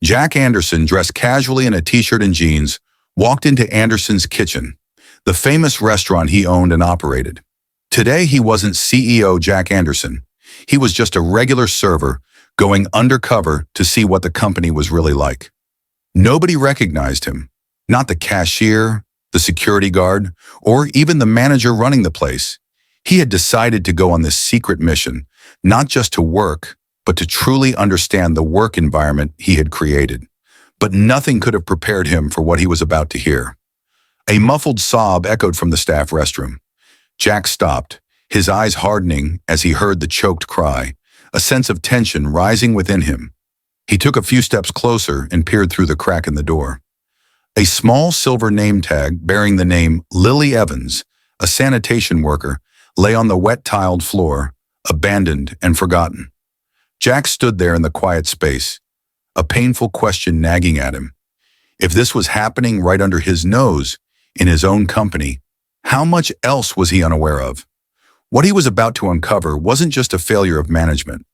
Jack Anderson, dressed casually in a t-shirt and jeans, walked into Anderson's Kitchen, the famous restaurant he owned and operated. Today, he wasn't CEO Jack Anderson. He was just a regular server going undercover to see what the company was really like. Nobody recognized him, not the cashier, the security guard, or even the manager running the place. He had decided to go on this secret mission, not just to work, but to truly understand the work environment he had created. But nothing could have prepared him for what he was about to hear. A muffled sob echoed from the staff restroom. Jack stopped, his eyes hardening as he heard the choked cry, a sense of tension rising within him. He took a few steps closer and peered through the crack in the door. A small silver name tag bearing the name Lily Evans, a sanitation worker, lay on the wet tiled floor, abandoned and forgotten. Jack stood there in the quiet space, a painful question nagging at him. If this was happening right under his nose, in his own company, how much else was he unaware of? What he was about to uncover wasn't just a failure of management,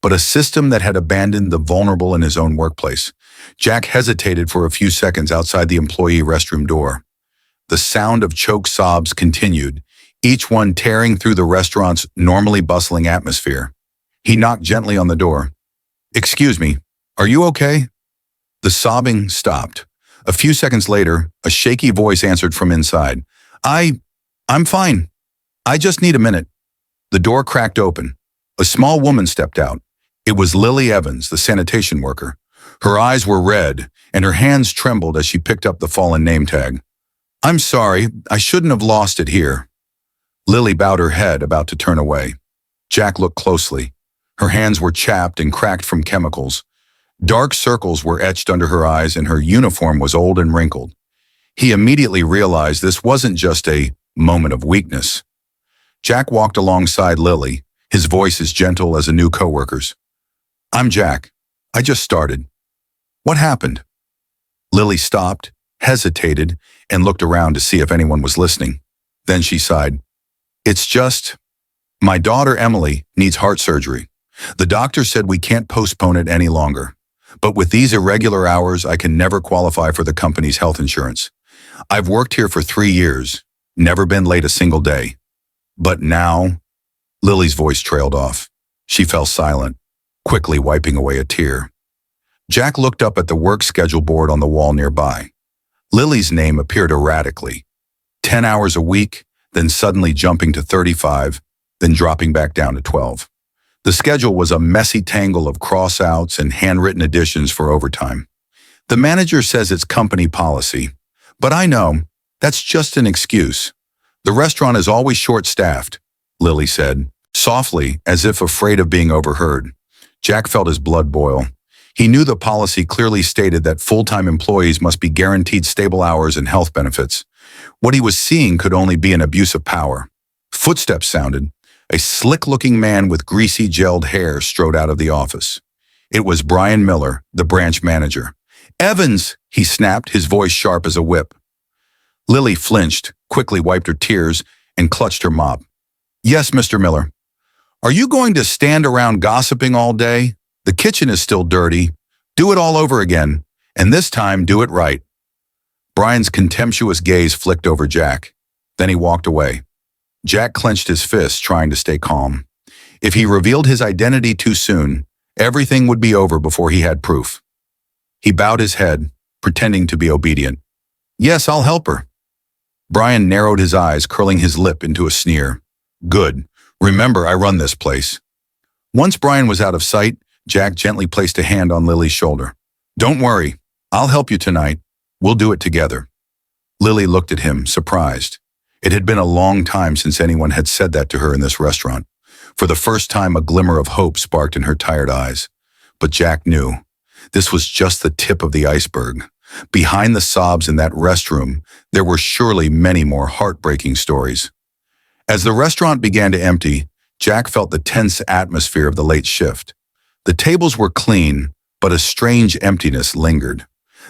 but a system that had abandoned the vulnerable in his own workplace. Jack hesitated for a few seconds outside the employee restroom door. The sound of choked sobs continued, each one tearing through the restaurant's normally bustling atmosphere. He knocked gently on the door. "Excuse me, are you okay?" The sobbing stopped. A few seconds later, a shaky voice answered from inside. I'm fine. I just need a minute." The door cracked open. A small woman stepped out. It was Lily Evans, the sanitation worker. Her eyes were red, and her hands trembled as she picked up the fallen name tag. "I'm sorry, I shouldn't have lost it here." Lily bowed her head, about to turn away. Jack looked closely. Her hands were chapped and cracked from chemicals. Dark circles were etched under her eyes, and her uniform was old and wrinkled. He immediately realized this wasn't just a moment of weakness. Jack walked alongside Lily, his voice as gentle as a new coworker's. "I'm Jack. I just started. What happened?" Lily stopped, hesitated, and looked around to see if anyone was listening. Then she sighed. "It's just, my daughter Emily needs heart surgery. The doctor said we can't postpone it any longer. But with these irregular hours, I can never qualify for the company's health insurance. I've worked here for 3 years, never been late a single day. But now..." Lily's voice trailed off. She fell silent, quickly wiping away a tear. Jack looked up at the work schedule board on the wall nearby. Lily's name appeared erratically. 10 hours a week, then suddenly jumping to 35, then dropping back down to 12. The schedule was a messy tangle of cross-outs and handwritten additions for overtime. "The manager says it's company policy, but I know that's just an excuse. The restaurant is always short-staffed," Lily said, softly, as if afraid of being overheard. Jack felt his blood boil. He knew the policy clearly stated that full-time employees must be guaranteed stable hours and health benefits. What he was seeing could only be an abuse of power. Footsteps sounded. A slick-looking man with greasy, gelled hair strode out of the office. It was Brian Miller, the branch manager. "Evans!" he snapped, his voice sharp as a whip. Lily flinched, quickly wiped her tears, and clutched her mop. "Yes, Mr. Miller. Are you going to stand around gossiping all day? The kitchen is still dirty. Do it all over again, and this time do it right." Brian's contemptuous gaze flicked over Jack. Then he walked away. Jack clenched his fists, trying to stay calm. If he revealed his identity too soon, everything would be over before he had proof. He bowed his head, pretending to be obedient. "Yes, I'll help her." Brian narrowed his eyes, curling his lip into a sneer. "Good. Remember, I run this place." Once Brian was out of sight, Jack gently placed a hand on Lily's shoulder. "Don't worry. I'll help you tonight. We'll do it together." Lily looked at him, surprised. It had been a long time since anyone had said that to her in this restaurant. For the first time, a glimmer of hope sparked in her tired eyes. But Jack knew. This was just the tip of the iceberg. Behind the sobs in that restroom, there were surely many more heartbreaking stories. As the restaurant began to empty, Jack felt the tense atmosphere of the late shift. The tables were clean, but a strange emptiness lingered.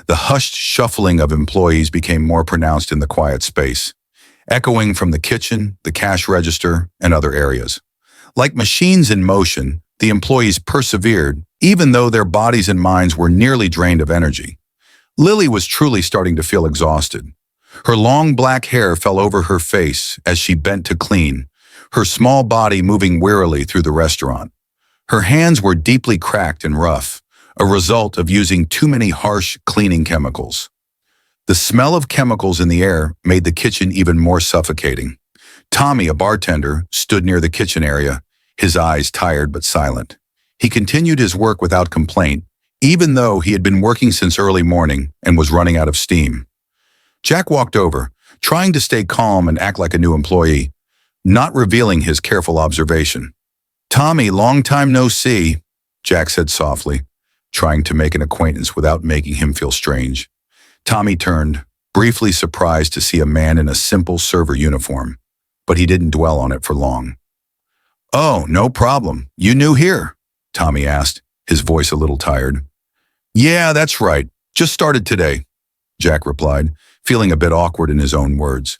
The hushed shuffling of employees became more pronounced in the quiet space, echoing from the kitchen, the cash register, and other areas. Like machines in motion, The employees persevered, even though their bodies and minds were nearly drained of energy. Lily was truly starting to feel exhausted. Her long black hair fell over her face as she bent to clean, her small body moving wearily through the restaurant. Her hands were deeply cracked and rough, a result of using too many harsh cleaning chemicals. The smell of chemicals in the air made the kitchen even more suffocating. Tommy, a bartender, stood near the kitchen area, his eyes tired but silent. He continued his work without complaint, even though he had been working since early morning and was running out of steam. Jack walked over, trying to stay calm and act like a new employee, not revealing his careful observation. "Tommy, long time no see," Jack said softly, trying to make an acquaintance without making him feel strange. Tommy turned, briefly surprised to see a man in a simple server uniform, but he didn't dwell on it for long. "Oh, no problem. You new here?" Tommy asked, his voice a little tired. "Yeah, that's right. Just started today," Jack replied, feeling a bit awkward in his own words.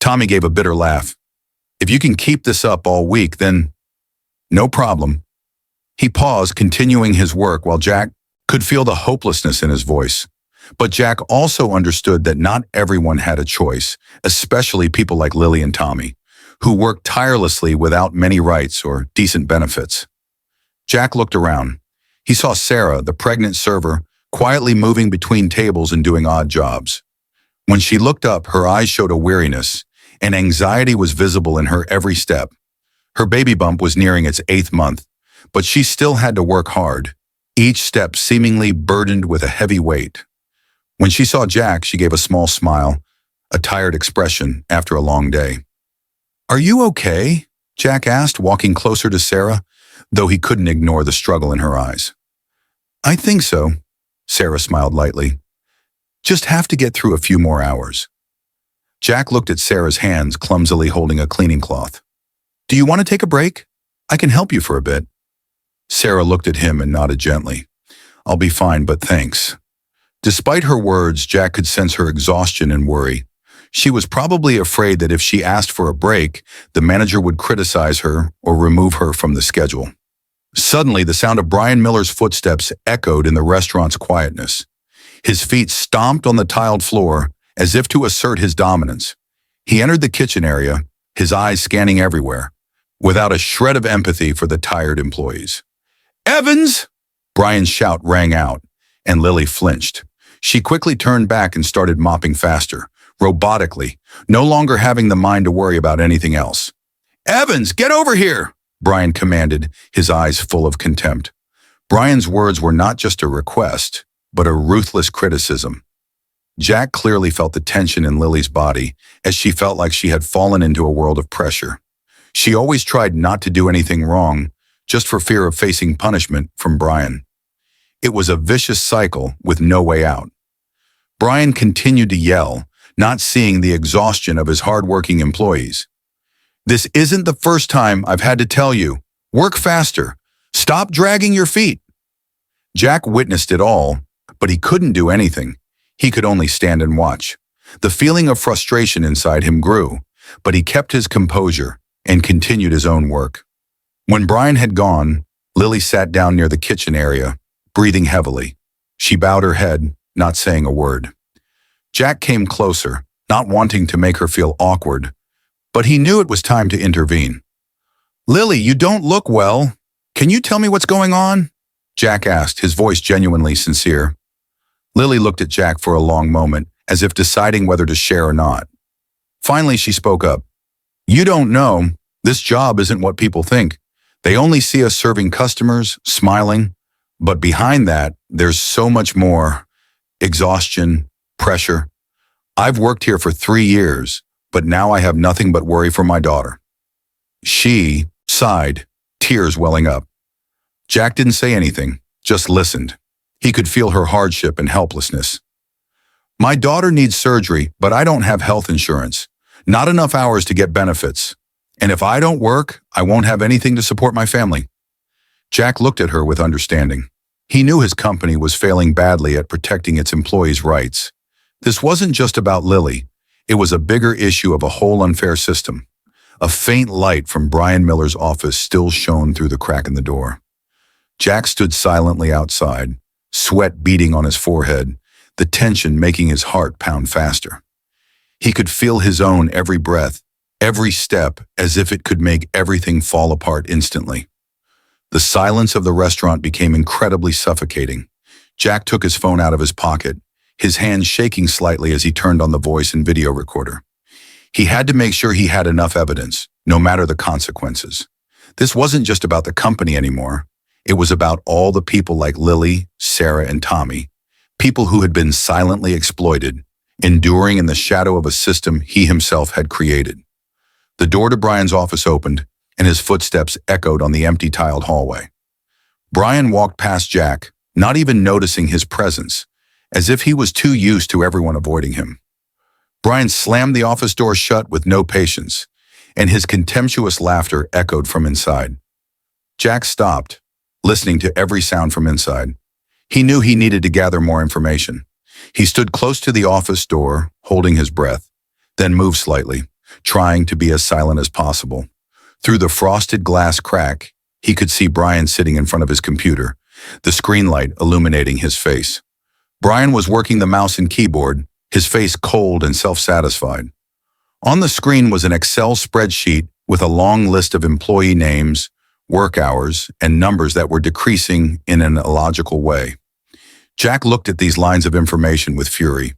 Tommy gave a bitter laugh. "If you can keep this up all week, then no problem." He paused, continuing his work while Jack could feel the hopelessness in his voice. But Jack also understood that not everyone had a choice, especially people like Lily and Tommy, who worked tirelessly without many rights or decent benefits. Jack looked around. He saw Sarah, the pregnant server, quietly moving between tables and doing odd jobs. When she looked up, her eyes showed a weariness, and anxiety was visible in her every step. Her baby bump was nearing its 8th month, but she still had to work hard, each step seemingly burdened with a heavy weight. When she saw Jack, she gave a small smile, a tired expression after a long day. "Are you okay?" Jack asked, walking closer to Sarah, though he couldn't ignore the struggle in her eyes. "I think so," Sarah smiled lightly. "Just have to get through a few more hours." Jack looked at Sarah's hands, clumsily holding a cleaning cloth. "Do you want to take a break? I can help you for a bit." Sarah looked at him and nodded gently. "I'll be fine, but thanks." Despite her words, Jack could sense her exhaustion and worry. She was probably afraid that if she asked for a break, the manager would criticize her or remove her from the schedule. Suddenly, the sound of Brian Miller's footsteps echoed in the restaurant's quietness. His feet stomped on the tiled floor as if to assert his dominance. He entered the kitchen area, his eyes scanning everywhere, without a shred of empathy for the tired employees. "Evans!" Brian's shout rang out, and Lily flinched. She quickly turned back and started mopping faster, robotically, no longer having the mind to worry about anything else. "Evans, get over here!" Brian commanded, his eyes full of contempt. Brian's words were not just a request, but a ruthless criticism. Jack clearly felt the tension in Lily's body, as she felt like she had fallen into a world of pressure. She always tried not to do anything wrong, just for fear of facing punishment from Brian. It was a vicious cycle with no way out. Brian continued to yell, not seeing the exhaustion of his hard-working employees. "This isn't the first time I've had to tell you. Work faster. Stop dragging your feet." Jack witnessed it all, but he couldn't do anything. He could only stand and watch. The feeling of frustration inside him grew, but he kept his composure and continued his own work. When Brian had gone, Lily sat down near the kitchen area, breathing heavily. She bowed her head, not saying a word. Jack came closer, not wanting to make her feel awkward, but he knew it was time to intervene. "Lily, you don't look well. Can you tell me what's going on?" Jack asked, his voice genuinely sincere. Lily looked at Jack for a long moment, as if deciding whether to share or not. Finally, she spoke up. "You don't know. This job isn't what people think. They only see us serving customers, smiling. But behind that, there's so much more. Exhaustion, pressure. I've worked here for 3 years, but now I have nothing but worry for my daughter." She sighed, tears welling up. Jack didn't say anything, just listened. He could feel her hardship and helplessness. "My daughter needs surgery, but I don't have health insurance. Not enough hours to get benefits. And if I don't work, I won't have anything to support my family." Jack looked at her with understanding. He knew his company was failing badly at protecting its employees' rights. This wasn't just about Lily. It was a bigger issue of a whole unfair system. A faint light from Brian Miller's office still shone through the crack in the door. Jack stood silently outside, sweat beading on his forehead, the tension making his heart pound faster. He could feel his own every breath, every step, as if it could make everything fall apart instantly. The silence of the restaurant became incredibly suffocating. Jack took his phone out of his pocket, his hand shaking slightly as he turned on the voice and video recorder. He had to make sure he had enough evidence, no matter the consequences. This wasn't just about the company anymore. It was about all the people like Lily, Sarah, and Tommy, people who had been silently exploited, enduring in the shadow of a system he himself had created. The door to Brian's office opened, and his footsteps echoed on the empty tiled hallway. Brian walked past Jack, not even noticing his presence, as if he was too used to everyone avoiding him. Brian slammed the office door shut with no patience, and his contemptuous laughter echoed from inside. Jack stopped, listening to every sound from inside. He knew he needed to gather more information. He stood close to the office door, holding his breath, then moved slightly, trying to be as silent as possible. Through the frosted glass crack, he could see Brian sitting in front of his computer, the screen light illuminating his face. Brian was working the mouse and keyboard, his face cold and self-satisfied. On the screen was an Excel spreadsheet with a long list of employee names, work hours, and numbers that were decreasing in an illogical way. Jack looked at these lines of information with fury.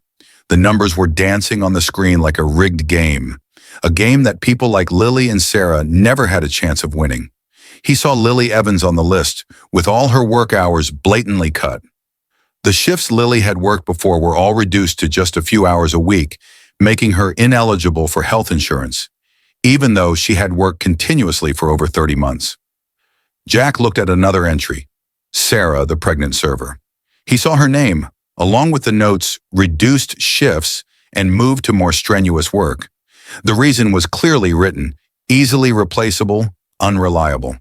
The numbers were dancing on the screen like a rigged game, a game that people like Lily and Sarah never had a chance of winning. He saw Lily Evans on the list, with all her work hours blatantly cut. The shifts Lily had worked before were all reduced to just a few hours a week, making her ineligible for health insurance, even though she had worked continuously for over 30 months. Jack looked at another entry, Sarah, the pregnant server. He saw her name, along with the notes, reduced shifts and moved to more strenuous work. The reason was clearly written, easily replaceable, unreliable.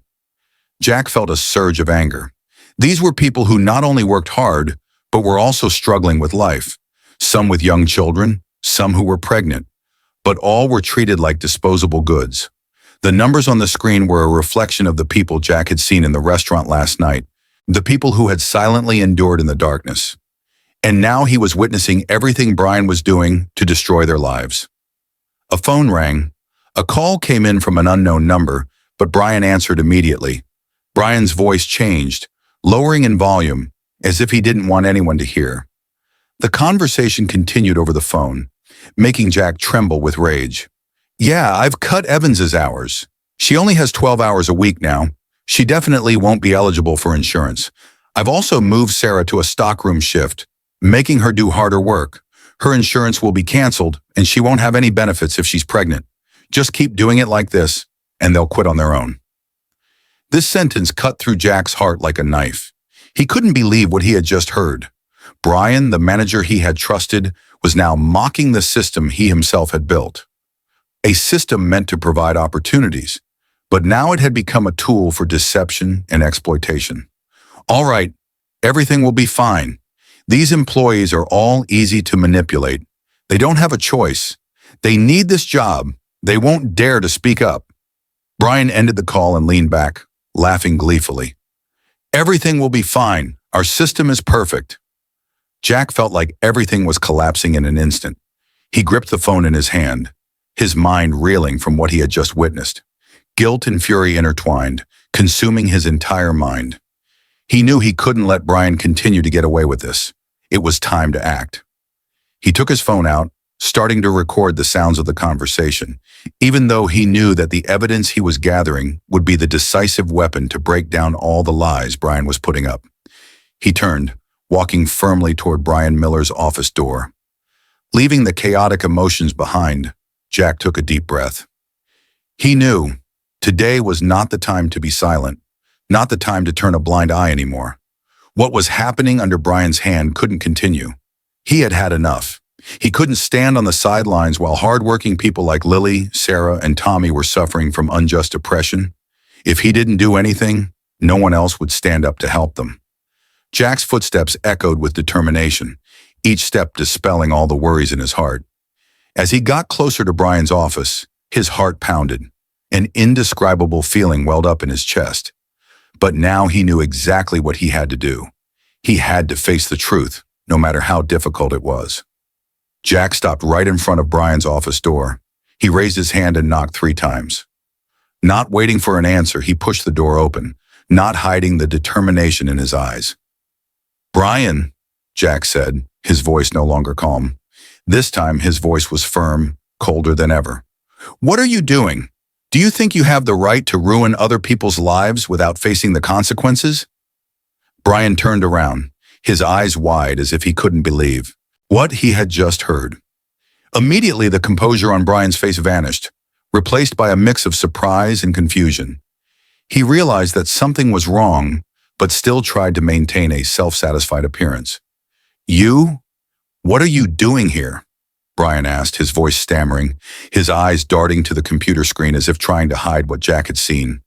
Jack felt a surge of anger. These were people who not only worked hard, but were also struggling with life. Some with young children, some who were pregnant, but all were treated like disposable goods. The numbers on the screen were a reflection of the people Jack had seen in the restaurant last night, the people who had silently endured in the darkness. And now he was witnessing everything Brian was doing to destroy their lives. A phone rang. A call came in from an unknown number, but Brian answered immediately. Brian's voice changed, lowering in volume, as if he didn't want anyone to hear. The conversation continued over the phone, making Jack tremble with rage. "Yeah, I've cut Evans's hours. She only has 12 hours a week now. She definitely won't be eligible for insurance. I've also moved Sarah to a stockroom shift, making her do harder work. Her insurance will be canceled, and she won't have any benefits if she's pregnant. Just keep doing it like this, and they'll quit on their own." This sentence cut through Jack's heart like a knife. He couldn't believe what he had just heard. Brian, the manager he had trusted, was now mocking the system he himself had built. A system meant to provide opportunities, but now it had become a tool for deception and exploitation. "All right, everything will be fine. These employees are all easy to manipulate. They don't have a choice. They need this job. They won't dare to speak up." Brian ended the call and leaned back, laughing gleefully. "Everything will be fine. Our system is perfect." Jack felt like everything was collapsing in an instant. He gripped the phone in his hand, his mind reeling from what he had just witnessed. Guilt and fury intertwined, consuming his entire mind. He knew he couldn't let Brian continue to get away with this. It was time to act. He took his phone out, starting to record the sounds of the conversation, even though he knew that the evidence he was gathering would be the decisive weapon to break down all the lies Brian was putting up. He turned, walking firmly toward Brian Miller's office door. Leaving the chaotic emotions behind, Jack took a deep breath. He knew today was not the time to be silent, not the time to turn a blind eye anymore. What was happening under Brian's hand couldn't continue. He had had enough. He couldn't stand on the sidelines while hardworking people like Lily, Sarah, and Tommy were suffering from unjust oppression. If he didn't do anything, no one else would stand up to help them. Jack's footsteps echoed with determination, each step dispelling all the worries in his heart. As he got closer to Brian's office, his heart pounded. An indescribable feeling welled up in his chest. But now he knew exactly what he had to do. He had to face the truth, no matter how difficult it was. Jack stopped right in front of Brian's office door. He raised his hand and knocked 3 times. Not waiting for an answer, he pushed the door open, not hiding the determination in his eyes. "Brian," Jack said, his voice no longer calm. This time his voice was firm, colder than ever. "What are you doing? Do you think you have the right to ruin other people's lives without facing the consequences?" Brian turned around, his eyes wide as if he couldn't believe what he had just heard. Immediately, the composure on Brian's face vanished, replaced by a mix of surprise and confusion. He realized that something was wrong, but still tried to maintain a self-satisfied appearance. "You? What are you doing here?" Brian asked, his voice stammering, his eyes darting to the computer screen as if trying to hide what Jack had seen.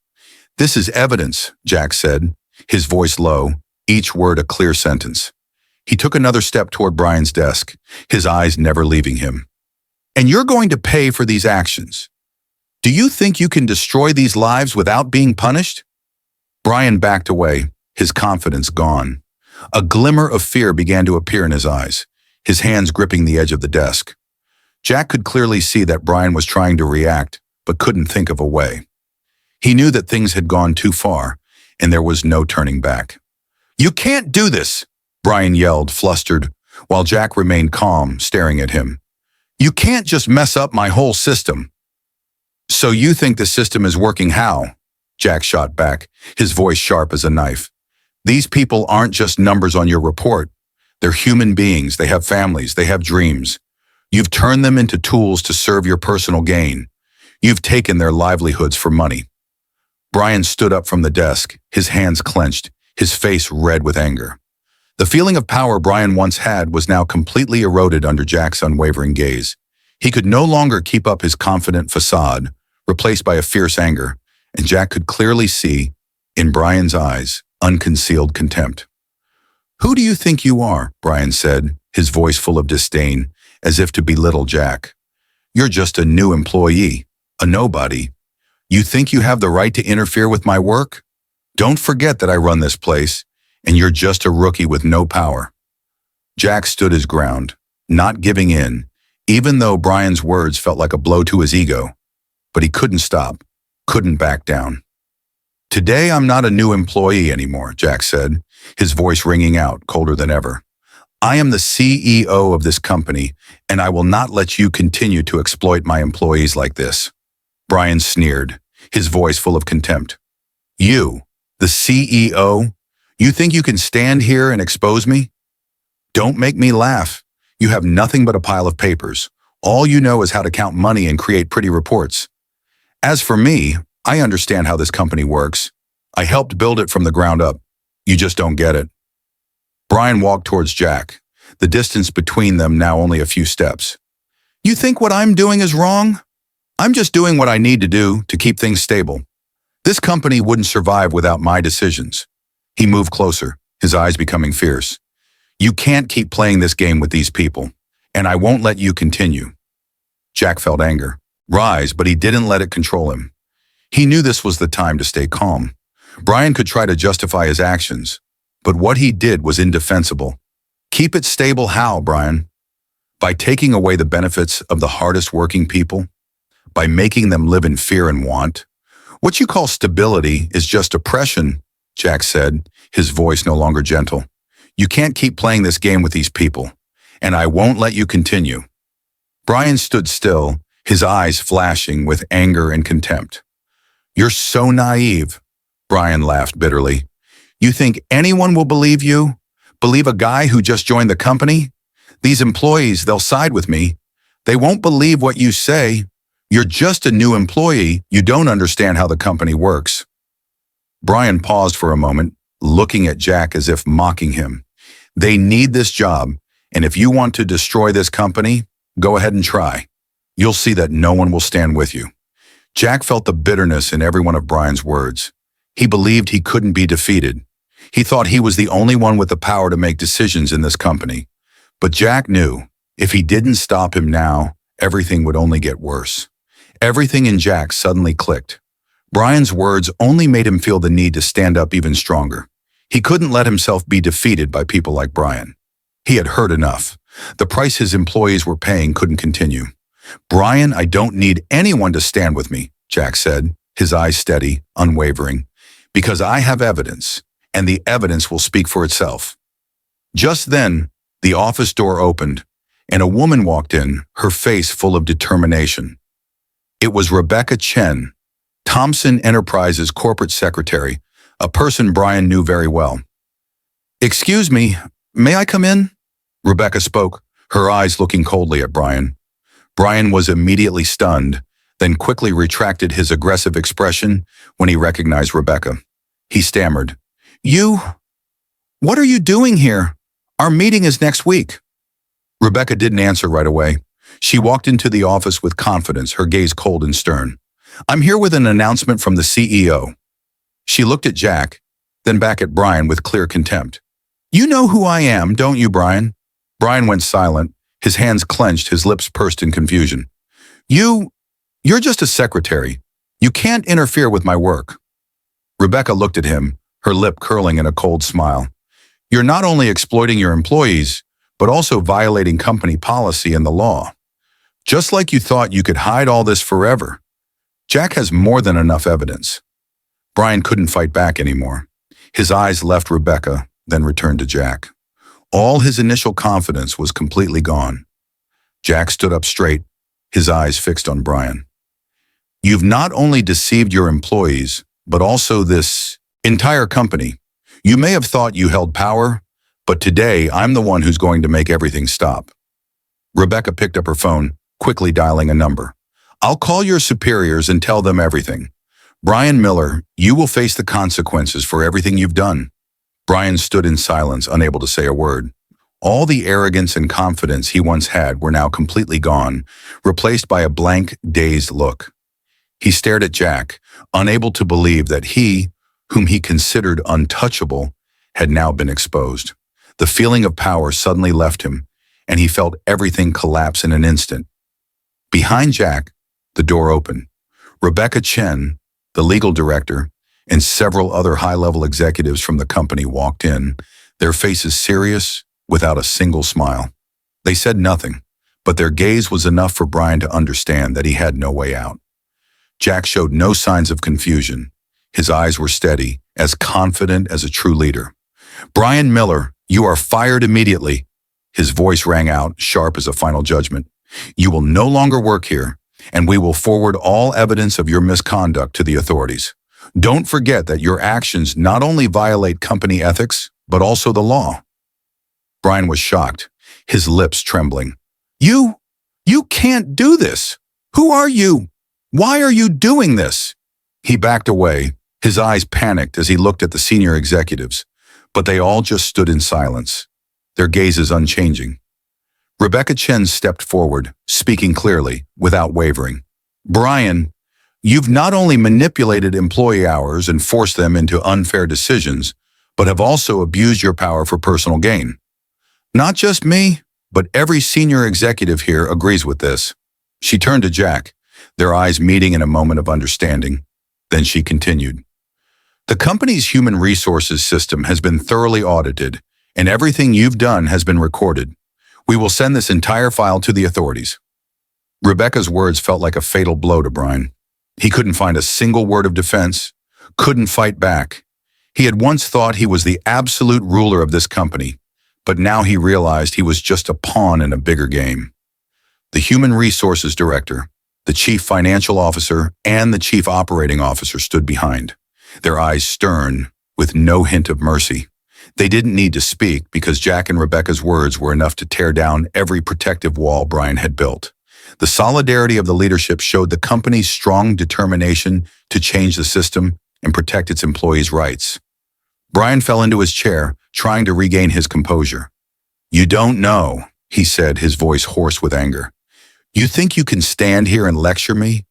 "This is evidence," Jack said, his voice low, each word a clear sentence. He took another step toward Brian's desk, his eyes never leaving him. "And you're going to pay for these actions. Do you think you can destroy these lives without being punished?" Brian backed away, his confidence gone. A glimmer of fear began to appear in his eyes, his hands gripping the edge of the desk. Jack could clearly see that Brian was trying to react, but couldn't think of a way. He knew that things had gone too far, and there was no turning back. "You can't do this!" Brian yelled, flustered, while Jack remained calm, staring at him. "You can't just mess up my whole system." "So you think the system is working how?" Jack shot back, his voice sharp as a knife. "These people aren't just numbers on your report. They're human beings, they have families, they have dreams. You've turned them into tools to serve your personal gain. You've taken their livelihoods for money." Brian stood up from the desk, his hands clenched, his face red with anger. The feeling of power Brian once had was now completely eroded under Jack's unwavering gaze. He could no longer keep up his confident facade, replaced by a fierce anger, and Jack could clearly see, in Brian's eyes, unconcealed contempt. "Who do you think you are?" Brian said, his voice full of disdain, as if to belittle Jack. "You're just a new employee, a nobody. You think you have the right to interfere with my work? Don't forget that I run this place, and you're just a rookie with no power." Jack stood his ground, not giving in, even though Brian's words felt like a blow to his ego. But he couldn't stop, couldn't back down. "Today I'm not a new employee anymore," Jack said, his voice ringing out, colder than ever. "I am the CEO of this company, and I will not let you continue to exploit my employees like this." Brian sneered, his voice full of contempt. "You, the CEO? You think you can stand here and expose me? Don't make me laugh. You have nothing but a pile of papers. All you know is how to count money and create pretty reports. As for me, I understand how this company works. I helped build it from the ground up. You just don't get it." Brian walked towards Jack, the distance between them now only a few steps. "You think what I'm doing is wrong? I'm just doing what I need to do to keep things stable. This company wouldn't survive without my decisions." He moved closer, his eyes becoming fierce. "You can't keep playing this game with these people, and I won't let you continue." Jack felt anger rise, but he didn't let it control him. He knew this was the time to stay calm. Brian could try to justify his actions, but what he did was indefensible. "Keep it stable how, Brian? By taking away the benefits of the hardest working people? By making them live in fear and want? What you call stability is just oppression," Jack said, his voice no longer gentle. "You can't keep playing this game with these people, and I won't let you continue." Brian stood still, his eyes flashing with anger and contempt. "You're so naive," Brian laughed bitterly. "You think anyone will believe you? Believe a guy who just joined the company? These employees, they'll side with me. They won't believe what you say. You're just a new employee. You don't understand how the company works." Brian paused for a moment, looking at Jack as if mocking him. "They need this job, and if you want to destroy this company, go ahead and try. You'll see that no one will stand with you." Jack felt the bitterness in every one of Brian's words. He believed he couldn't be defeated. He thought he was the only one with the power to make decisions in this company. But Jack knew, if he didn't stop him now, everything would only get worse. Everything in Jack suddenly clicked. Brian's words only made him feel the need to stand up even stronger. He couldn't let himself be defeated by people like Brian. He had heard enough. The price his employees were paying couldn't continue. "Brian, I don't need anyone to stand with me," Jack said, his eyes steady, unwavering, "because I have evidence, and the evidence will speak for itself." Just then, the office door opened, and a woman walked in, her face full of determination. It was Rebecca Chen, Thomson Enterprises corporate secretary, a person Brian knew very well. "Excuse me, may I come in?" Rebecca spoke, her eyes looking coldly at Brian. Brian was immediately stunned, then quickly retracted his aggressive expression when he recognized Rebecca. He stammered, What are you doing here? Our meeting is next week." Rebecca didn't answer right away. She walked into the office with confidence, her gaze cold and stern. "I'm here with an announcement from the CEO." She looked at Jack, then back at Brian with clear contempt. "You know who I am, don't you, Brian?" Brian went silent, his hands clenched, his lips pursed in confusion. You're just a secretary. You can't interfere with my work." Rebecca looked at him, her lip curling in a cold smile. "You're not only exploiting your employees, but also violating company policy and the law. Just like you thought you could hide all this forever. Jack has more than enough evidence." Brian couldn't fight back anymore. His eyes left Rebecca, then returned to Jack. All his initial confidence was completely gone. Jack stood up straight, his eyes fixed on Brian. "You've not only deceived your employees, but also this entire company. You may have thought you held power, but today I'm the one who's going to make everything stop." Rebecca picked up her phone, quickly dialing a number. "I'll call your superiors and tell them everything. Brian Miller, you will face the consequences for everything you've done." Brian stood in silence, unable to say a word. All the arrogance and confidence he once had were now completely gone, replaced by a blank, dazed look. He stared at Jack, unable to believe that he, whom he considered untouchable, had now been exposed. The feeling of power suddenly left him, and he felt everything collapse in an instant. Behind Jack, the door opened. Rebecca Chen, the legal director, and several other high-level executives from the company walked in, their faces serious, without a single smile. They said nothing, but their gaze was enough for Brian to understand that he had no way out. Jack showed no signs of confusion. His eyes were steady, as confident as a true leader. "Brian Miller, you are fired immediately." His voice rang out, sharp as a final judgment. "You will no longer work here, and we will forward all evidence of your misconduct to the authorities. Don't forget that your actions not only violate company ethics, but also the law." Brian was shocked, his lips trembling. You can't do this. Who are you? Why are you doing this?" He backed away, his eyes panicked as he looked at the senior executives, but they all just stood in silence, their gazes unchanging. Rebecca Chen stepped forward, speaking clearly, without wavering. "Brian, you've not only manipulated employee hours and forced them into unfair decisions, but have also abused your power for personal gain. Not just me, but every senior executive here agrees with this." She turned to Jack, their eyes meeting in a moment of understanding. Then she continued, "The company's human resources system has been thoroughly audited, and everything you've done has been recorded. We will send this entire file to the authorities." Rebecca's words felt like a fatal blow to Brian. He couldn't find a single word of defense, couldn't fight back. He had once thought he was the absolute ruler of this company, but now he realized he was just a pawn in a bigger game. The human resources director, the chief financial officer, and the chief operating officer stood behind, their eyes stern, with no hint of mercy. They didn't need to speak because Jack and Rebecca's words were enough to tear down every protective wall Brian had built. The solidarity of the leadership showed the company's strong determination to change the system and protect its employees' rights. Brian fell into his chair, trying to regain his composure. "You don't know," he said, his voice hoarse with anger. "You think you can stand here and lecture me?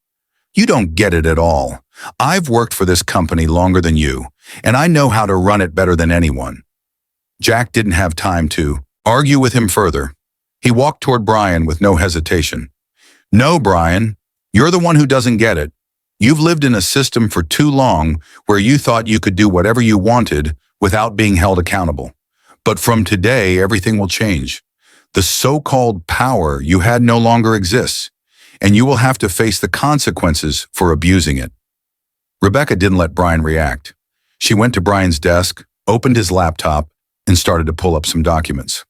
You don't get it at all. I've worked for this company longer than you, and I know how to run it better than anyone." Jack didn't have time to argue with him further. He walked toward Brian with no hesitation. "No, Brian, you're the one who doesn't get it. You've lived in a system for too long where you thought you could do whatever you wanted without being held accountable. But from today, everything will change. The so-called power you had no longer exists, and you will have to face the consequences for abusing it. Rebecca didn't let Brian react. She went to Brian's desk, opened his laptop, and started to pull up some documents.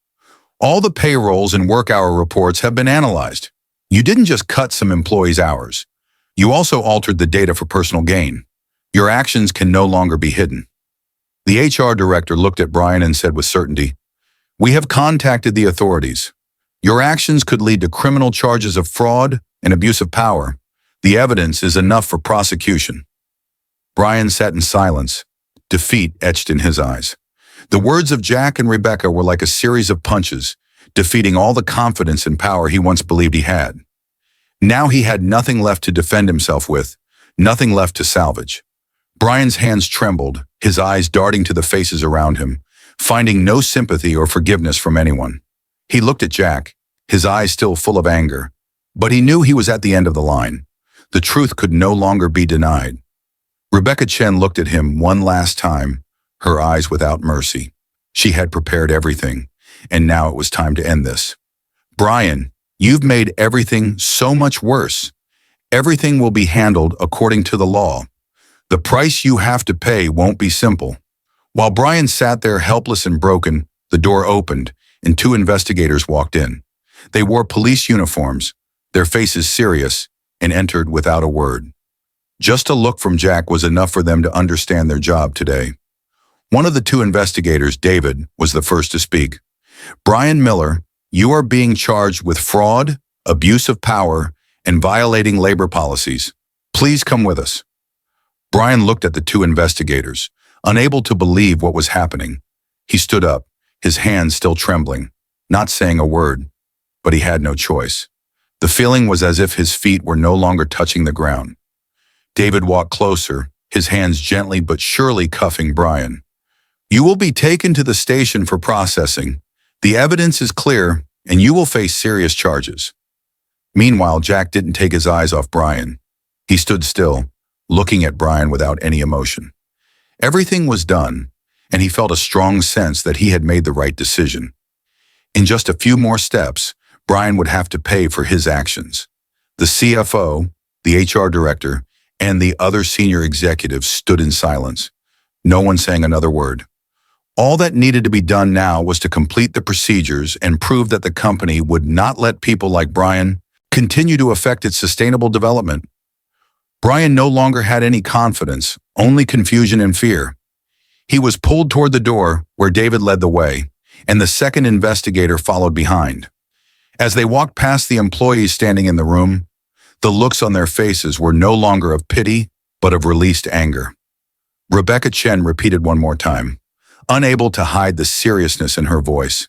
All the payrolls and work hour reports have been analyzed. You didn't just cut some employees' hours. You also altered the data for personal gain. Your actions can no longer be hidden. The HR director looked at Brian and said with certainty, "We have contacted the authorities. Your actions could lead to criminal charges of fraud and abuse of power. The evidence is enough for prosecution." Brian sat in silence, defeat etched in his eyes. The words of Jack and Rebecca were like a series of punches, defeating all the confidence and power he once believed he had. Now he had nothing left to defend himself with, nothing left to salvage. Brian's hands trembled, his eyes darting to the faces around him, finding no sympathy or forgiveness from anyone. He looked at Jack, his eyes still full of anger, but he knew he was at the end of the line. The truth could no longer be denied. Rebecca Chen looked at him one last time, her eyes without mercy. She had prepared everything, and now it was time to end this. "Brian, you've made everything so much worse. Everything will be handled according to the law. The price you have to pay won't be simple." While Brian sat there helpless and broken, the door opened, and two investigators walked in. They wore police uniforms, their faces serious, and entered without a word. Just a look from Jack was enough for them to understand their job today. One of the two investigators, David, was the first to speak. "Brian Miller, you are being charged with fraud, abuse of power, and violating labor policies. Please come with us." Brian looked at the two investigators, unable to believe what was happening. He stood up, his hands still trembling, not saying a word, but he had no choice. The feeling was as if his feet were no longer touching the ground. David walked closer, his hands gently but surely cuffing Brian. "You will be taken to the station for processing. The evidence is clear, and you will face serious charges." Meanwhile, Jack didn't take his eyes off Brian. He stood still, looking at Brian without any emotion. Everything was done, and he felt a strong sense that he had made the right decision. In just a few more steps, Brian would have to pay for his actions. The CFO, the HR director, and the other senior executives stood in silence, no one saying another word. All that needed to be done now was to complete the procedures and prove that the company would not let people like Brian continue to affect its sustainable development. Brian no longer had any confidence, only confusion and fear. He was pulled toward the door, where David led the way, and the second investigator followed behind. As they walked past the employees standing in the room, the looks on their faces were no longer of pity, but of released anger. Rebecca Chen repeated one more time, unable to hide the seriousness in her voice.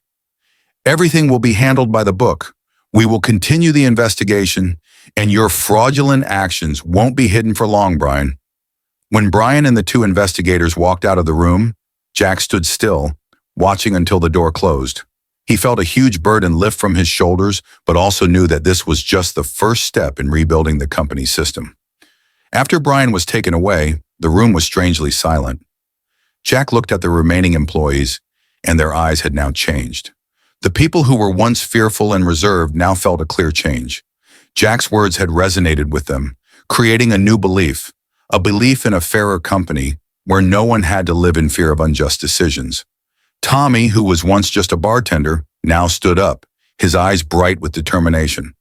"Everything will be handled by the book. We will continue the investigation, and your fraudulent actions won't be hidden for long, Brian." When Brian and the two investigators walked out of the room, Jack stood still, watching until the door closed. He felt a huge burden lift from his shoulders, but also knew that this was just the first step in rebuilding the company's system. After Brian was taken away, the room was strangely silent. Jack looked at the remaining employees, and their eyes had now changed. The people who were once fearful and reserved now felt a clear change. Jack's words had resonated with them, creating a new belief, a belief in a fairer company where no one had to live in fear of unjust decisions. Tommy, who was once just a bartender, now stood up, his eyes bright with determination.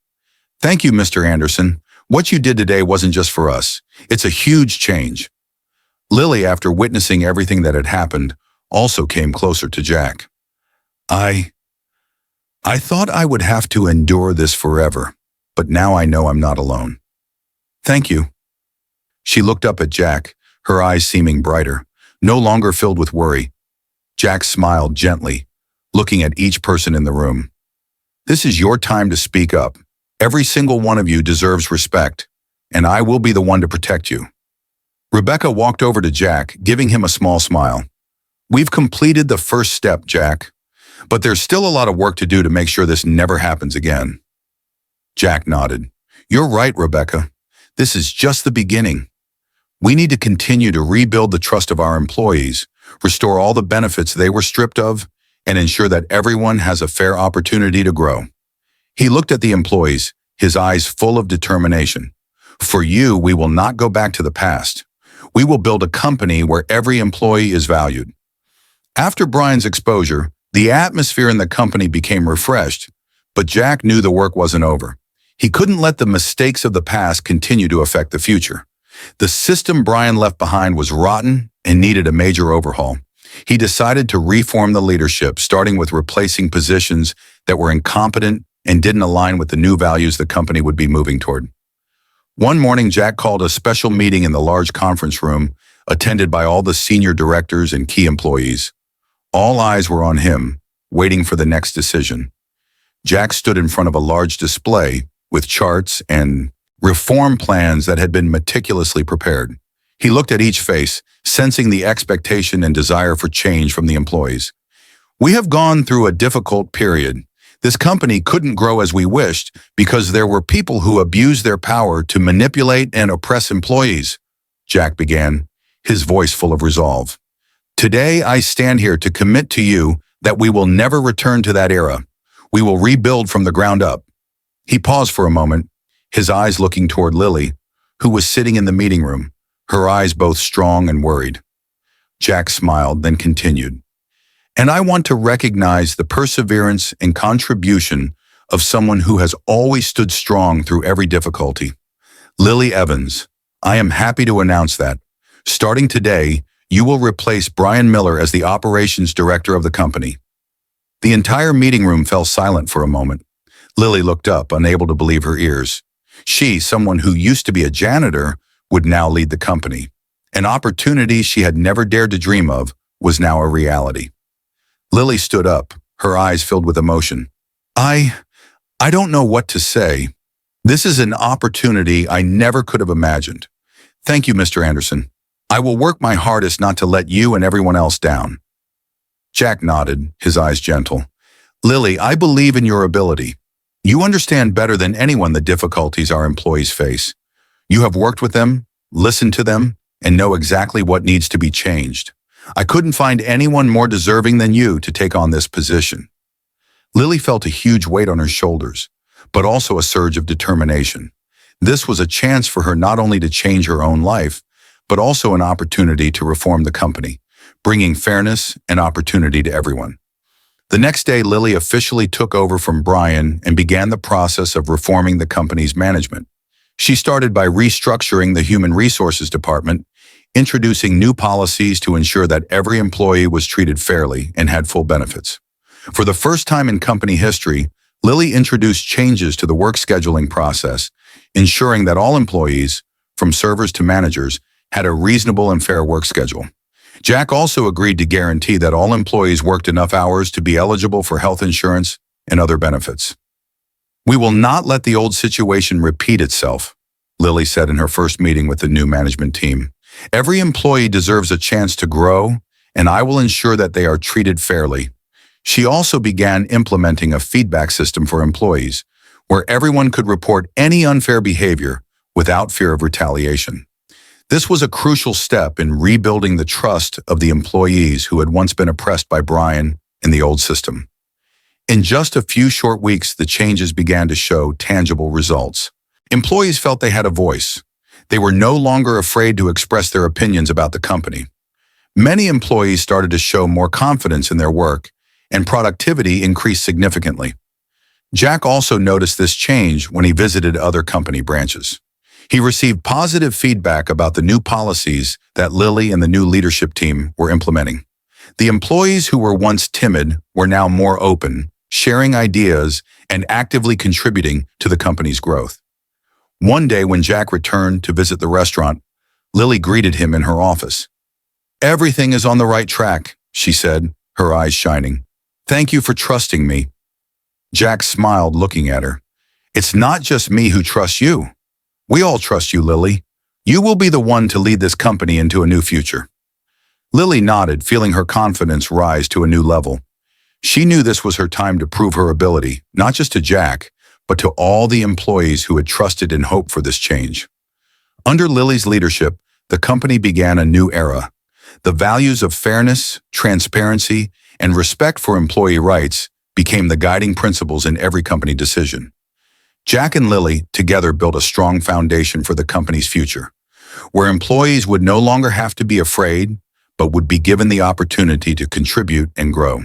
"Thank you, Mr. Anderson. What you did today wasn't just for us. It's a huge change." Lily, after witnessing everything that had happened, also came closer to Jack. I thought I would have to endure this forever, but now I know I'm not alone. Thank you." She looked up at Jack, her eyes seeming brighter, no longer filled with worry. Jack smiled gently, looking at each person in the room. "This is your time to speak up. Every single one of you deserves respect, and I will be the one to protect you." Rebecca walked over to Jack, giving him a small smile. "We've completed the first step, Jack, but there's still a lot of work to do to make sure this never happens again." Jack nodded. "You're right, Rebecca. This is just the beginning. We need to continue to rebuild the trust of our employees, restore all the benefits they were stripped of, and ensure that everyone has a fair opportunity to grow. He looked at the employees, his eyes full of determination. For you, we will not go back to the past. We will build a company where every employee is valued. After Brian's exposure, the atmosphere in the company became refreshed, but Jack knew the work wasn't over. He couldn't let the mistakes of the past continue to affect the future. The system Brian left behind was rotten and needed a major overhaul. He decided to reform the leadership, starting with replacing positions that were incompetent and didn't align with the new values the company would be moving toward. One morning, Jack called a special meeting in the large conference room, attended by all the senior directors and key employees. All eyes were on him, waiting for the next decision. Jack stood in front of a large display with charts and reform plans that had been meticulously prepared. He looked at each face, sensing the expectation and desire for change from the employees. We have gone through a difficult period. This company couldn't grow as we wished because there were people who abused their power to manipulate and oppress employees, Jack began, his voice full of resolve. Today, I stand here to commit to you that we will never return to that era. We will rebuild from the ground up. He paused for a moment, his eyes looking toward Lily, who was sitting in the meeting room, her eyes both strong and worried. Jack smiled, then continued. And I want to recognize the perseverance and contribution of someone who has always stood strong through every difficulty. Lily Evans, I am happy to announce that, starting today, you will replace Brian Miller as the operations director of the company. The entire meeting room fell silent for a moment. Lily looked up, unable to believe her ears. She, someone who used to be a janitor, would now lead the company. An opportunity she had never dared to dream of was now a reality. Lily stood up, her eyes filled with emotion. I don't know what to say. This is an opportunity I never could have imagined. Thank you, Mr. Anderson. I will work my hardest not to let you and everyone else down. Jack nodded, his eyes gentle. Lily, I believe in your ability. You understand better than anyone the difficulties our employees face. You have worked with them, listened to them, and know exactly what needs to be changed. I couldn't find anyone more deserving than you to take on this position. Lily felt a huge weight on her shoulders, but also a surge of determination. This was a chance for her not only to change her own life, but also an opportunity to reform the company, bringing fairness and opportunity to everyone. The next day, Lily officially took over from Brian and began the process of reforming the company's management. She started by restructuring the human resources department, introducing new policies to ensure that every employee was treated fairly and had full benefits. For the first time in company history, Lily introduced changes to the work scheduling process, ensuring that all employees, from servers to managers, had a reasonable and fair work schedule. Jack also agreed to guarantee that all employees worked enough hours to be eligible for health insurance and other benefits. We will not let the old situation repeat itself, Lily said in her first meeting with the new management team. Every employee deserves a chance to grow, and I will ensure that they are treated fairly. She also began implementing a feedback system for employees, where everyone could report any unfair behavior without fear of retaliation. This was a crucial step in rebuilding the trust of the employees who had once been oppressed by Brian and the old system. In just a few short weeks, the changes began to show tangible results. Employees felt they had a voice. They were no longer afraid to express their opinions about the company. Many employees started to show more confidence in their work, and productivity increased significantly. Jack also noticed this change when he visited other company branches. He received positive feedback about the new policies that Lily and the new leadership team were implementing. The employees who were once timid were now more open, sharing ideas and actively contributing to the company's growth. One day when Jack returned to visit the restaurant, Lily greeted him in her office. Everything is on the right track, she said, her eyes shining. Thank you for trusting me. Jack smiled, looking at her. It's not just me who trusts you. We all trust you, Lily. You will be the one to lead this company into a new future. Lily nodded, feeling her confidence rise to a new level. She knew this was her time to prove her ability, not just to Jack, but to all the employees who had trusted and hoped for this change. Under Lily's leadership, the company began a new era. The values of fairness, transparency, and respect for employee rights became the guiding principles in every company decision. Jack and Lily together built a strong foundation for the company's future, where employees would no longer have to be afraid, but would be given the opportunity to contribute and grow.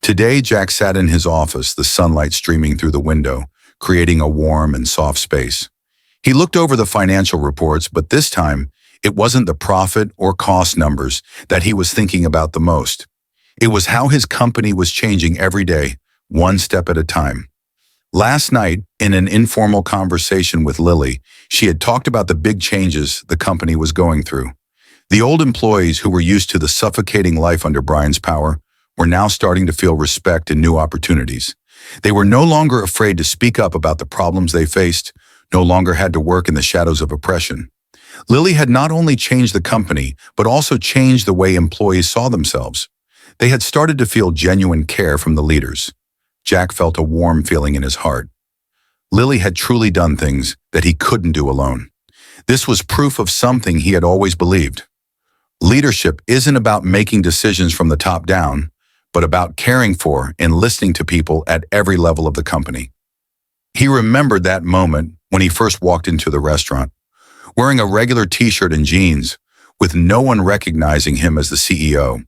Today, Jack sat in his office, the sunlight streaming through the window, creating a warm and soft space. He looked over the financial reports, but this time, it wasn't the profit or cost numbers that he was thinking about the most. It was how his company was changing every day, one step at a time. Last night, in an informal conversation with Lily, she had talked about the big changes the company was going through. The old employees who were used to the suffocating life under Brian's power were now starting to feel respect and new opportunities. They were no longer afraid to speak up about the problems they faced, no longer had to work in the shadows of oppression. Lily had not only changed the company, but also changed the way employees saw themselves. They had started to feel genuine care from the leaders. Jack felt a warm feeling in his heart. Lily had truly done things that he couldn't do alone. This was proof of something he had always believed. Leadership isn't about making decisions from the top down, but about caring for and listening to people at every level of the company. He remembered that moment when he first walked into the restaurant, wearing a regular t-shirt and jeans, with no one recognizing him as the CEO.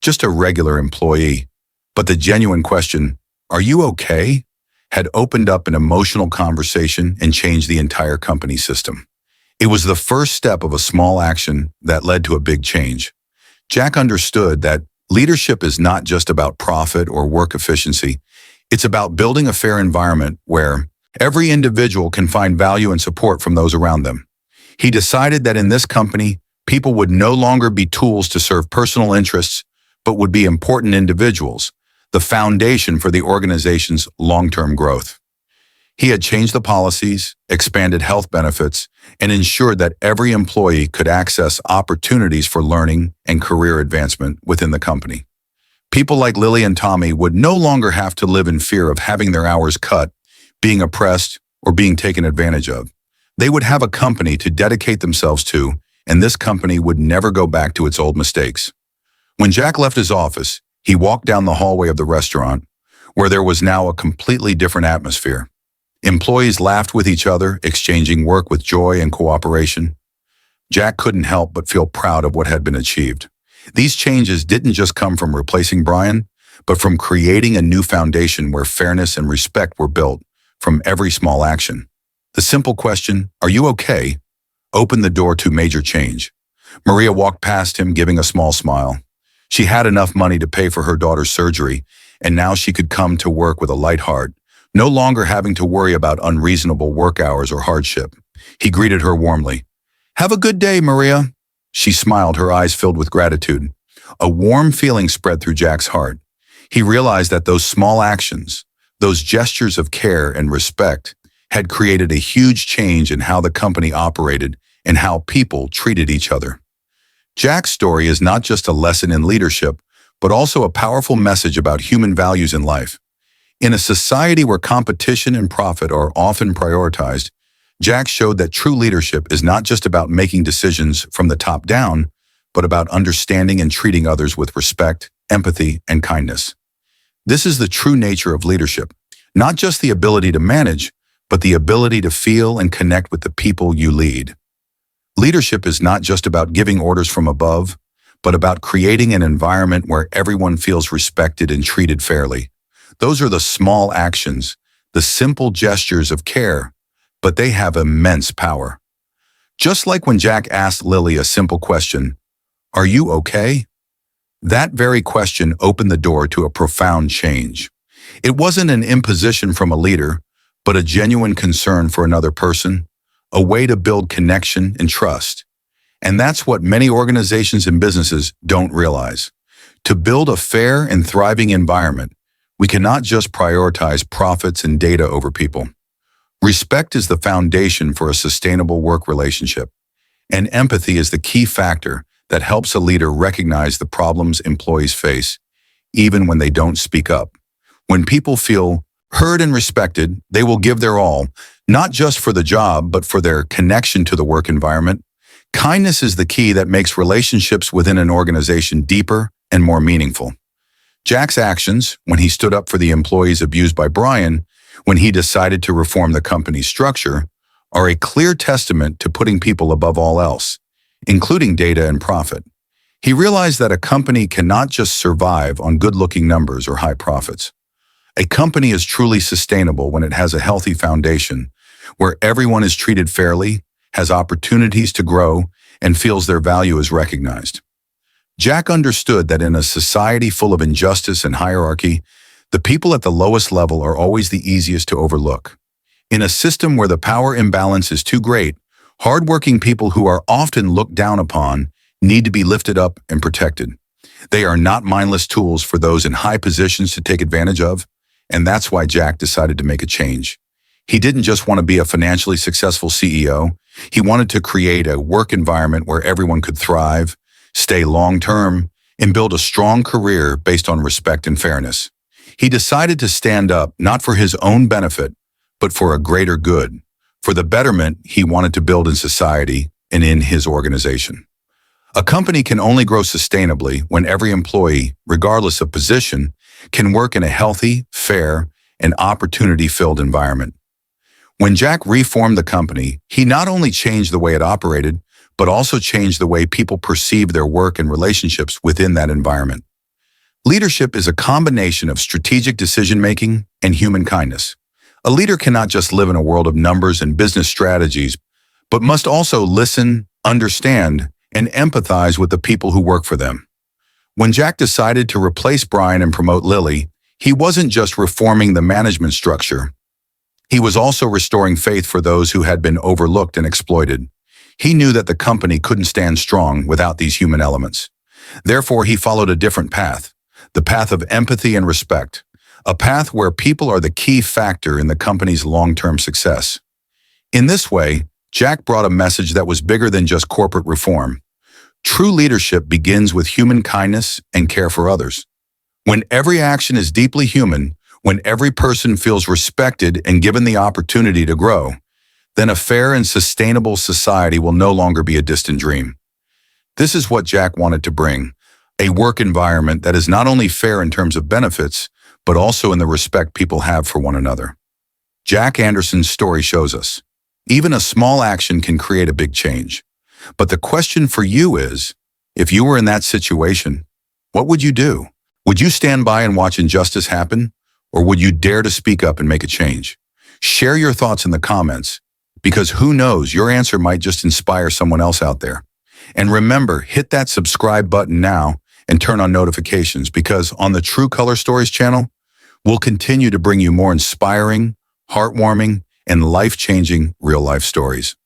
Just a regular employee. But the genuine question, "Are you okay?" had opened up an emotional conversation and changed the entire company system. It was the first step of a small action that led to a big change. Jack understood that leadership is not just about profit or work efficiency. It's about building a fair environment where every individual can find value and support from those around them. He decided that in this company, people would no longer be tools to serve personal interests, but would be important individuals, the foundation for the organization's long-term growth. He had changed the policies, expanded health benefits, and ensured that every employee could access opportunities for learning and career advancement within the company. People like Lily and Tommy would no longer have to live in fear of having their hours cut, being oppressed, or being taken advantage of. They would have a company to dedicate themselves to, and this company would never go back to its old mistakes. When Jack left his office, he walked down the hallway of the restaurant, where there was now a completely different atmosphere. Employees laughed with each other, exchanging work with joy and cooperation. Jack couldn't help but feel proud of what had been achieved. These changes didn't just come from replacing Brian, but from creating a new foundation where fairness and respect were built from every small action. The simple question, "Are you okay?" opened the door to major change. Maria walked past him, giving a small smile. She had enough money to pay for her daughter's surgery, and now she could come to work with a light heart, no longer having to worry about unreasonable work hours or hardship. He greeted her warmly. "Have a good day, Maria." She smiled, her eyes filled with gratitude. A warm feeling spread through Jack's heart. He realized that those small actions, those gestures of care and respect, had created a huge change in how the company operated and how people treated each other. Jack's story is not just a lesson in leadership, but also a powerful message about human values in life. In a society where competition and profit are often prioritized, Jack showed that true leadership is not just about making decisions from the top down, but about understanding and treating others with respect, empathy, and kindness. This is the true nature of leadership, not just the ability to manage, but the ability to feel and connect with the people you lead. Leadership is not just about giving orders from above, but about creating an environment where everyone feels respected and treated fairly. Those are the small actions, the simple gestures of care, but they have immense power. Just like when Jack asked Lily a simple question, "Are you okay?" That very question opened the door to a profound change. It wasn't an imposition from a leader, but a genuine concern for another person, a way to build connection and trust. And that's what many organizations and businesses don't realize. To build a fair and thriving environment, we cannot just prioritize profits and data over people. Respect is the foundation for a sustainable work relationship, and empathy is the key factor that helps a leader recognize the problems employees face, even when they don't speak up. When people feel Heard and respected, they will give their all, not just for the job, but for their connection to the work environment. Kindness is the key that makes relationships within an organization deeper and more meaningful. Jack's actions, when he stood up for the employees abused by Brian, when he decided to reform the company's structure, are a clear testament to putting people above all else, including data and profit. He realized that a company cannot just survive on good-looking numbers or high profits. A company is truly sustainable when it has a healthy foundation, where everyone is treated fairly, has opportunities to grow, and feels their value is recognized. Jack understood that in a society full of injustice and hierarchy, the people at the lowest level are always the easiest to overlook. In a system where the power imbalance is too great, hardworking people who are often looked down upon need to be lifted up and protected. They are not mindless tools for those in high positions to take advantage of, and that's why Jack decided to make a change. He didn't just want to be a financially successful CEO. He wanted to create a work environment where everyone could thrive, stay long-term, and build a strong career based on respect and fairness. He decided to stand up not for his own benefit, but for a greater good, for the betterment he wanted to build in society and in his organization. A company can only grow sustainably when every employee, regardless of position, can work in a healthy, fair, and opportunity-filled environment. When Jack reformed the company, he not only changed the way it operated, but also changed the way people perceive their work and relationships within that environment. Leadership is a combination of strategic decision-making and human kindness. A leader cannot just live in a world of numbers and business strategies, but must also listen, understand, and empathize with the people who work for them. When Jack decided to replace Brian and promote Lily, he wasn't just reforming the management structure. He was also restoring faith for those who had been overlooked and exploited. He knew that the company couldn't stand strong without these human elements. Therefore, he followed a different path, the path of empathy and respect, a path where people are the key factor in the company's long-term success. In this way, Jack brought a message that was bigger than just corporate reform. True leadership begins with human kindness and care for others. When every action is deeply human, when every person feels respected and given the opportunity to grow, then a fair and sustainable society will no longer be a distant dream. This is what Jack wanted to bring, a work environment that is not only fair in terms of benefits, but also in the respect people have for one another. Jack Anderson's story shows us, even a small action can create a big change. But the question for you is, if you were in that situation, what would you do? Would you stand by and watch injustice happen? Or would you dare to speak up and make a change? Share your thoughts in the comments, because who knows, your answer might just inspire someone else out there. And remember, hit that subscribe button now and turn on notifications, because on the True Color Stories channel, we'll continue to bring you more inspiring, heartwarming, and life-changing real-life stories.